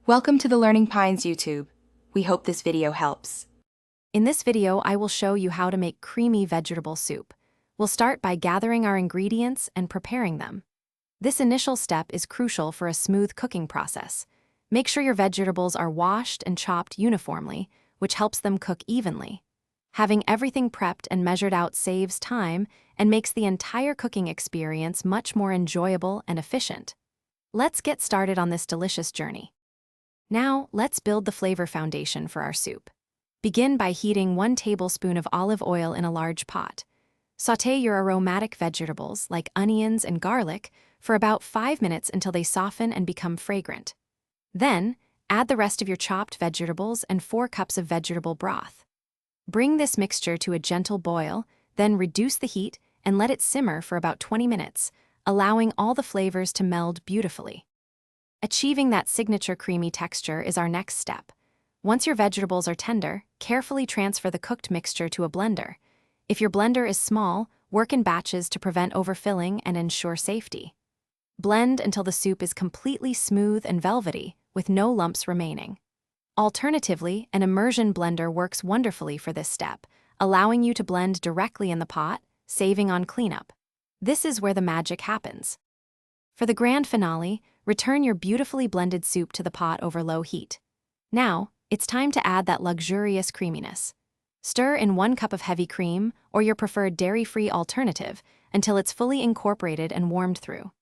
Welcome to the Learning Pines YouTube. We hope this video helps. In this video, I will show you how to make creamy vegetable soup. We'll start by gathering our ingredients and preparing them. This initial step is crucial for a smooth cooking process. Make sure your vegetables are washed and chopped uniformly, which helps them cook evenly. Having everything prepped and measured out saves time and makes the entire cooking experience much more enjoyable and efficient. Let's get started on this delicious journey. Now, let's build the flavor foundation for our soup. Begin by heating 1 tablespoon of olive oil in a large pot. Sauté your aromatic vegetables, like onions and garlic, for about 5 minutes until they soften and become fragrant. Then, add the rest of your chopped vegetables and 4 cups of vegetable broth. Bring this mixture to a gentle boil, then reduce the heat and let it simmer for about 20 minutes, allowing all the flavors to meld beautifully. Achieving that signature creamy texture is our next step. Once your vegetables are tender, carefully transfer the cooked mixture to a blender. If your blender is small, work in batches to prevent overfilling and ensure safety. Blend until the soup is completely smooth and velvety, with no lumps remaining. Alternatively, an immersion blender works wonderfully for this step, allowing you to blend directly in the pot, saving on cleanup. This is where the magic happens. For the grand finale, return your beautifully blended soup to the pot over low heat. Now, it's time to add that luxurious creaminess. Stir in 1 cup of heavy cream, or your preferred dairy-free alternative, until it's fully incorporated and warmed through.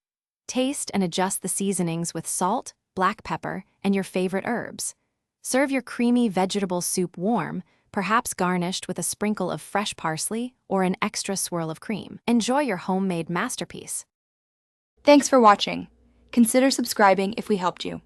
Taste and adjust the seasonings with salt, black pepper, and your favorite herbs. Serve your creamy vegetable soup warm, perhaps garnished with a sprinkle of fresh parsley or an extra swirl of cream. Enjoy your homemade masterpiece. Thanks for watching. Consider subscribing if we helped you.